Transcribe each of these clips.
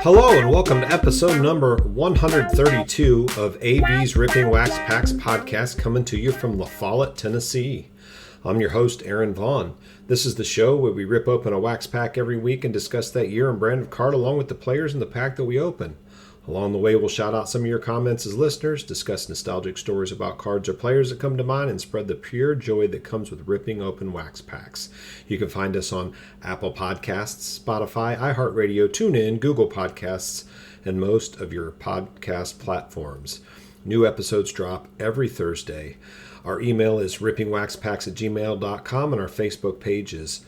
Hello and welcome to episode number 132 of AV's Ripping Wax Packs podcast, coming to you from La Follette, Tennessee. I'm your host, Aaron Vaughn. This is the show where we rip open a wax pack every week and discuss that year and brand of card along with the players in the pack that we open. Along the way, we'll shout out some of your comments as listeners, discuss nostalgic stories about cards or players that come to mind, and spread the pure joy that comes with ripping open wax packs. You can find us on Apple Podcasts, Spotify, iHeartRadio, TuneIn, Google Podcasts, and most of your podcast platforms. New episodes drop every Thursday. Our email is rippingwaxpacks@gmail.com, and our Facebook page is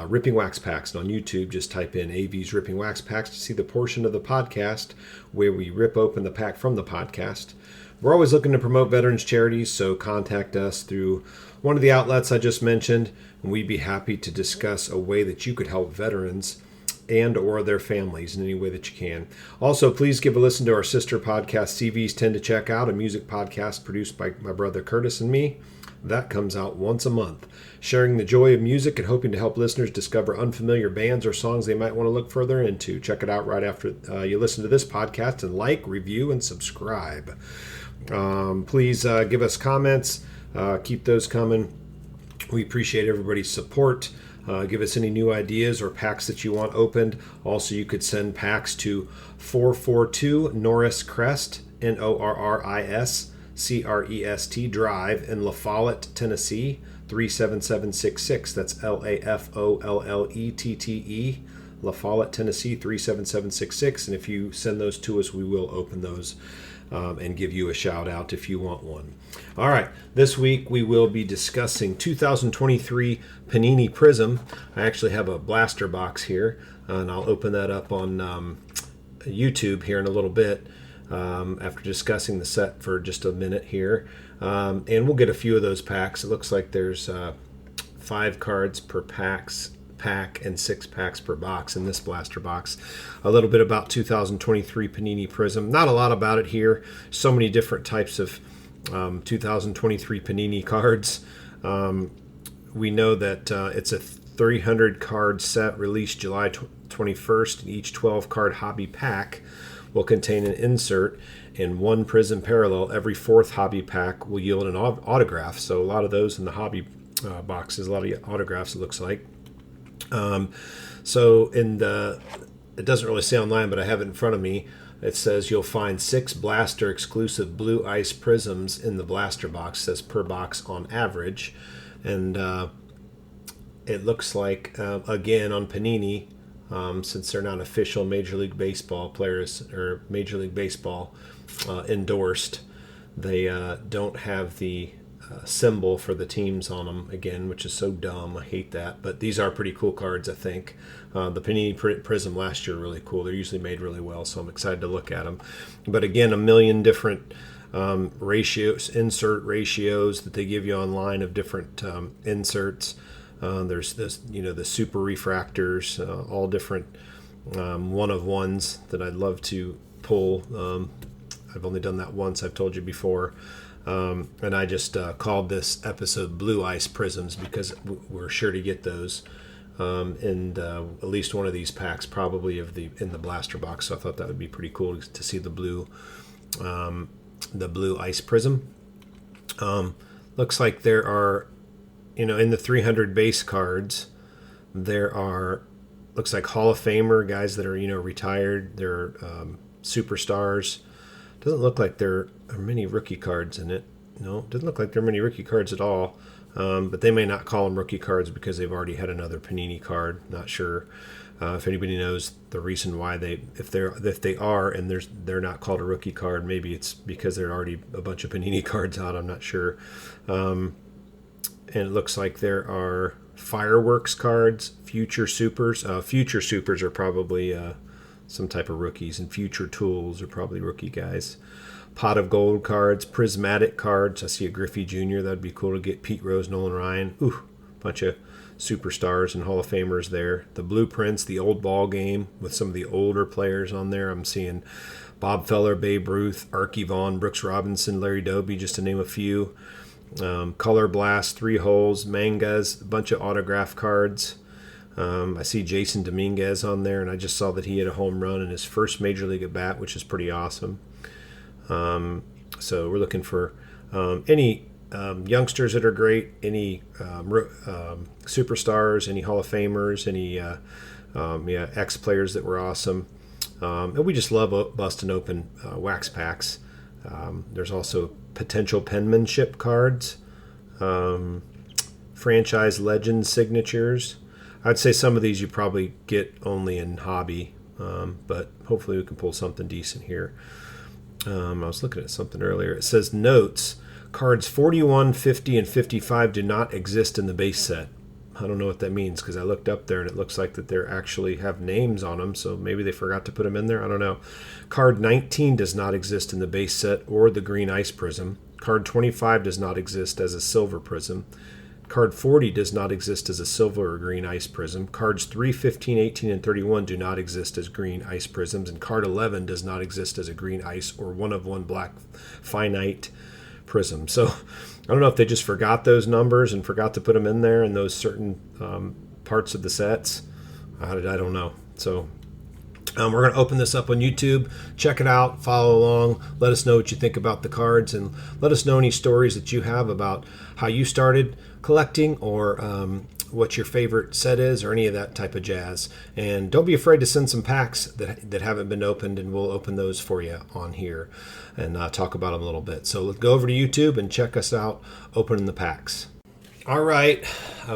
Ripping Wax Packs. And on YouTube, just type in AV's Ripping Wax Packs to see the portion of the podcast where we rip open the pack from the podcast. We're always looking to promote veterans charities, so contact us through one of the outlets I just mentioned, and we'd be happy to discuss a way that you could help veterans and or their families in any way that you can. Also, please give a listen to our sister podcast, CVs Tend to Check Out, a music podcast produced by my brother Curtis and me. That comes out once a month, sharing the joy of music and hoping to help listeners discover unfamiliar bands or songs they might want to look further into. Check it out right after you listen to this podcast, and like, review, and subscribe. Please give us comments. Keep those coming. We appreciate everybody's support. Give us any new ideas or packs that you want opened. Also, you could send packs to 442 Norris Crest, Norris Crest Drive in La Follette, Tennessee, 37766. That's LAFOLLETTE, La Follette, Tennessee, 37766. And if you send those to us, we will open those and give you a shout out if you want one. All right, this week we will be discussing 2023 Panini Prizm. I actually have a blaster box here, and I'll open that up on YouTube here in a little bit. After discussing the set for just a minute here. And we'll get a few of those packs. It looks like there's 5 cards per pack and 6 packs per box in this blaster box. A little bit about 2023 Panini Prizm. Not a lot about it here. So many different types of 2023 Panini cards. We know that it's a 300 card set released July 21st, and each 12 card hobby pack will contain an insert in one Prizm parallel. Every 4th hobby pack will yield an autograph. So a lot of those in the hobby boxes, a lot of autographs it looks like. It doesn't really say online, but I have it in front of me. It says you'll find 6 blaster exclusive blue ice Prizms in the blaster box. It says per box on average. And it looks like, again, on Panini, since they're not official Major League Baseball players or Major League Baseball endorsed, they don't have the symbol for the teams on them again, which is so dumb. I hate that. But these are pretty cool cards, I think. The Panini Prizm last year were really cool. They're usually made really well, so I'm excited to look at them. But again, a million different ratios, insert ratios that they give you online of different inserts. There's this, the super refractors, all different one-of-ones that I'd love to pull. I've only done that once, I've told you before. And I just called this episode Blue Ice Prizms because we're sure to get those in at least one of these packs, probably in the blaster box. So I thought that would be pretty cool to see the blue Ice Prizm. Looks like there are, in the 300 base cards, there are, looks like Hall of Famer guys that are, retired. They're superstars. Doesn't look like there are many rookie cards in it. No, doesn't look like there are many rookie cards at all. But they may not call them rookie cards because they've already had another Panini card. Not sure if anybody knows the reason why if they are and they're not called a rookie card. Maybe it's because there are already a bunch of Panini cards out. I'm not sure. And it looks like there are fireworks cards, future supers. Future supers are probably some type of rookies, and future tools are probably rookie guys. Pot of gold cards, prismatic cards. I see a Griffey Jr. That'd be cool to get. Pete Rose, Nolan Ryan. Bunch of superstars and Hall of Famers there. The blueprints, the old ball game with some of the older players on there. I'm seeing Bob Feller, Babe Ruth, Archie Vaughn, Brooks Robinson, Larry Doby, just to name a few. Color Blast, 3 holes, mangas, a bunch of autograph cards. I see Jason Dominguez on there, and I just saw that he had a home run in his first Major League at bat, which is pretty awesome. So we're looking for any youngsters that are great, any superstars, any Hall of Famers, any ex-players that were awesome. And we just love busting open wax packs. There's also potential penmanship cards, franchise legend signatures. I'd say some of these you probably get only in hobby, but hopefully we can pull something decent here. I was looking at something earlier. It says notes. Cards 41, 50, and 55 do not exist in the base set. I don't know what that means because I looked up there and it looks like that they actually have names on them, so maybe they forgot to put them in there. I don't know. Card 19 does not exist in the base set or the green ice prism. Card 25 does not exist as a silver prism. Card 40 does not exist as a silver or green ice prism. Cards 3, 15, 18, and 31 do not exist as green ice prisms. And card 11 does not exist as a green ice or one of one black finite prism. So I don't know if they just forgot those numbers and forgot to put them in there in those certain parts of the sets. I don't know. So we're going to open this up on YouTube. Check it out. Follow along. Let us know what you think about the cards, and let us know any stories that you have about how you started collecting, or what your favorite set is, or any of that type of jazz. And don't be afraid to send some packs that haven't been opened, and we'll open those for you on here and talk about them a little bit. So let's go over to YouTube and check us out opening the packs. All right. I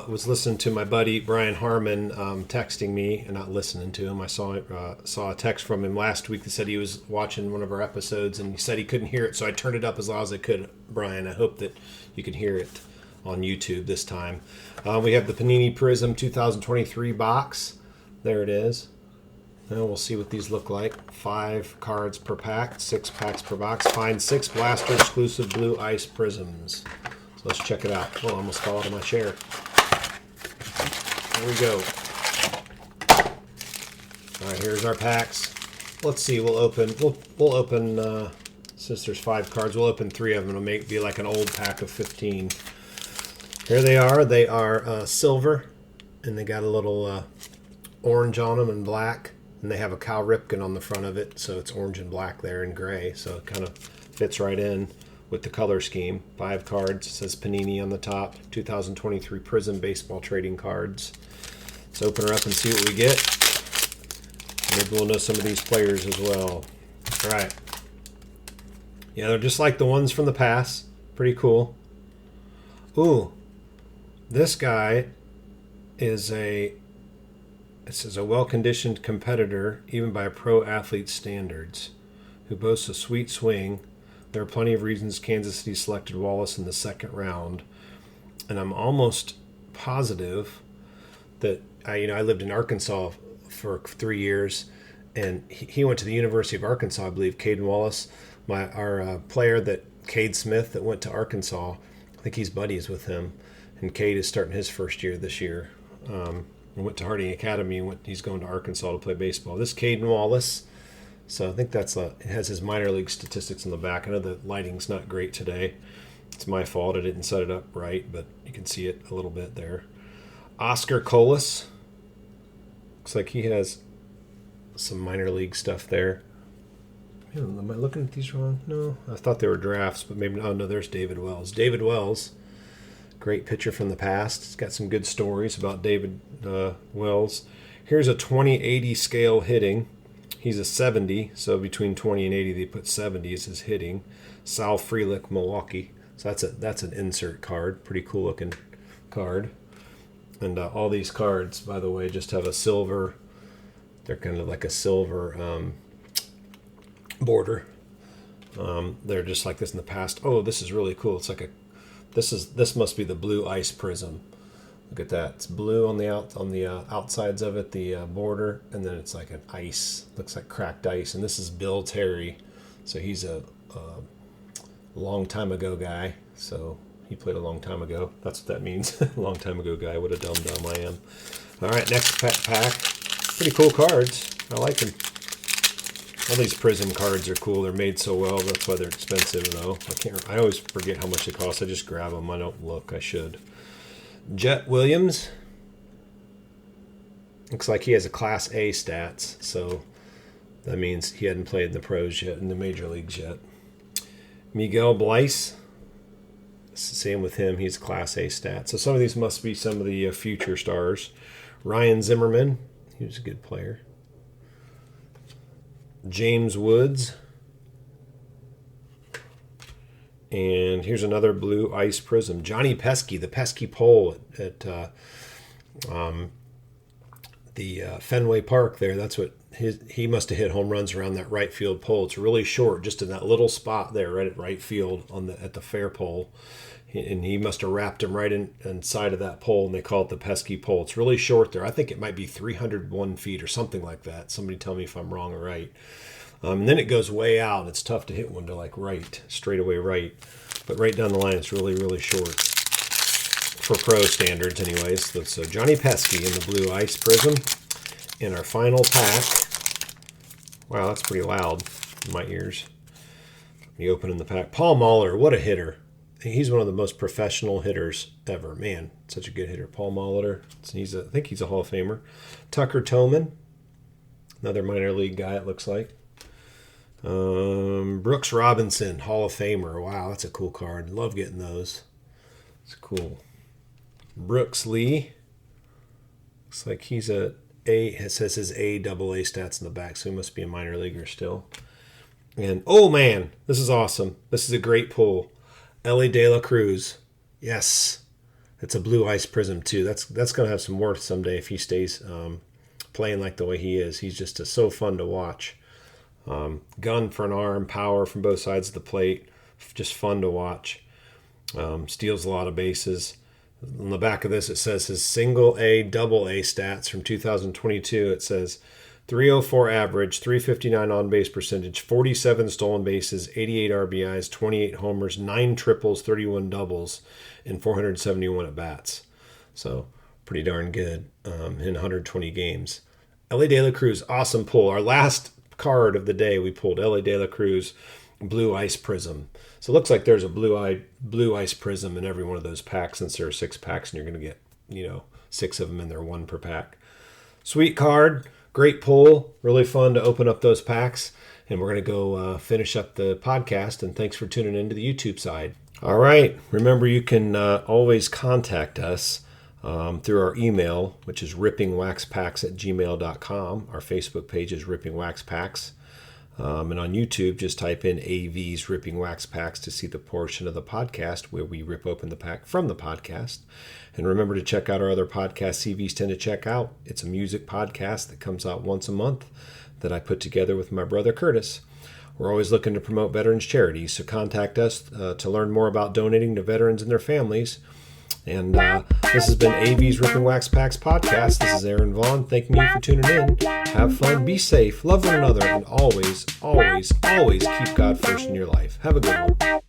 was listening to my buddy Brian Harmon texting me, and not listening to him. I saw a text from him last week that said he was watching one of our episodes, and he said he couldn't hear it, so I turned it up as loud as I could. Brian, I hope that you can hear it on YouTube this time. We have the Panini Prizm 2023 box. There it is. Now we'll see what these look like. 5 cards per pack, 6 packs per box. Find 6 Blaster exclusive blue ice prisms. So let's check it out. Oh, I almost fell out of my chair. Here we go. All right, here's our packs. Let's see. We'll open. Since there's 5 cards, we'll open 3 of them. It'll be like an old pack of 15. Here they are. They are silver, and they got a little orange on them and black, and they have a Cal Ripken on the front of it, so it's orange and black there and gray, so it kind of fits right in with the color scheme. 5 cards. It says Panini on the top. 2023 Prizm baseball trading cards. Let's open her up and see what we get. Maybe we'll know some of these players as well. All right. Yeah, they're just like the ones from the past. Pretty cool. Ooh. This guy is a well-conditioned competitor, even by pro athlete standards, who boasts a sweet swing. There are plenty of reasons Kansas City selected Wallace in the 2nd round, and I'm almost positive that I lived in Arkansas for 3 years, and he went to the University of Arkansas, I believe. Caden Wallace, our player Cade Smith that went to Arkansas. I think he's buddies with him. And Cade is starting his first year this year. Went to Harding Academy, and he's going to Arkansas to play baseball. This is Caden Wallace. So I think it has his minor league statistics in the back. I know the lighting's not great today. It's my fault. I didn't set it up right, but you can see it a little bit there. Oscar Colas. Looks like he has some minor league stuff there. Am I looking at these wrong? No, I thought they were drafts, but maybe. Oh, no, there's David Wells. David Wells. Great pitcher from the past. It's got some good stories about David Wells. Here's a 20-80 scale hitting. He's a 70, so between 20 and 80 they put 70 as his hitting. Sal Frelick, Milwaukee. So that's an insert card. Pretty cool looking card. And all these cards, by the way, just have a silver. They're kind of like a silver border. They're just like this in the past. Oh, this is really cool. It's like this must be the blue ice prism. Look at that. It's blue on the outsides of it, the border, and then it's like an ice. Looks like cracked ice. And this is Bill Terry. So he's a long time ago guy. So he played a long time ago. That's what that means. Long time ago guy. What a dumb I am. All right, next pack. Pretty cool cards. I like them. All these Prizm cards are cool. They're made so well. That's why they're expensive, though. I always forget how much they cost. I just grab them. I don't look. I should. Jet Williams. Looks like he has a Class A stats, so that means he hadn't played in the pros yet, in the major leagues yet. Miguel Bleis, same with him. He's Class A stats. So some of these must be some of the future stars. Ryan Zimmerman, he was a good player. James Woods. And here's another blue ice prism. Johnny Pesky, the pesky pole at the Fenway Park there. That's what he must have hit home runs around that right field pole. It's really short, just in that little spot there, right at right field at the fair pole. And he must have wrapped him right inside of that pole, and they call it the pesky pole. It's really short there. I think it might be 301 feet or something like that. Somebody tell me if I'm wrong or right. And then it goes way out, and it's tough to hit one to like right, straight away right. But right down the line, it's really, really short. For pro standards anyways. So Johnny Pesky in the blue ice prism. In our final pack. Wow, that's pretty loud in my ears. You open in the pack. Paul Mahler, what a hitter. He's one of the most professional hitters ever. Man, such a good hitter. Paul Mahler. I think he's a Hall of Famer. Tucker Toman. Another minor league guy, it looks like. Brooks Robinson, Hall of Famer. Wow, that's a cool card. Love getting those. It's cool. Brooks Lee. Looks like he's a A. It says his AA stats in the back, so he must be a minor leaguer still. And oh man, this is awesome. This is a great pull. Ellie De La Cruz. Yes. It's a blue ice prism too. That's going to have some worth someday if he stays playing like the way he is. He's just so fun to watch. Gun for an arm, power from both sides of the plate. Just fun to watch. Steals a lot of bases. On the back of this, it says his single A, double A stats from 2022. It says 304 average, 359 on-base percentage, 47 stolen bases, 88 RBIs, 28 homers, 9 triples, 31 doubles, and 471 at-bats. So pretty darn good in 120 games. Ellie De La Cruz, awesome pull. Our last card of the day, we pulled Ellie De La Cruz, blue ice prism. So it looks like there's a blue ice prism in every one of those packs, since there are 6 packs, and you're going to get 6 of them in there, 1 per pack. Sweet card, great pull, really fun to open up those packs. And we're going to go finish up the podcast. And thanks for tuning into the YouTube side. All right, remember you can always contact us through our email, which is rippingwaxpacks@gmail.com. Our Facebook page is Ripping Wax Packs. And on YouTube, just type in AV's Ripping Wax Packs to see the portion of the podcast where we rip open the pack from the podcast. And remember to check out our other podcasts CVs tend to check out. It's a music podcast that comes out once a month that I put together with my brother Curtis. We're always looking to promote veterans charities, so contact us to learn more about donating to veterans and their families. And this has been AV's Ripping Wax Packs podcast. This is Aaron Vaughn. Thanking you for tuning in. Have fun, be safe, love one another, and always, always, always keep God first in your life. Have a good one.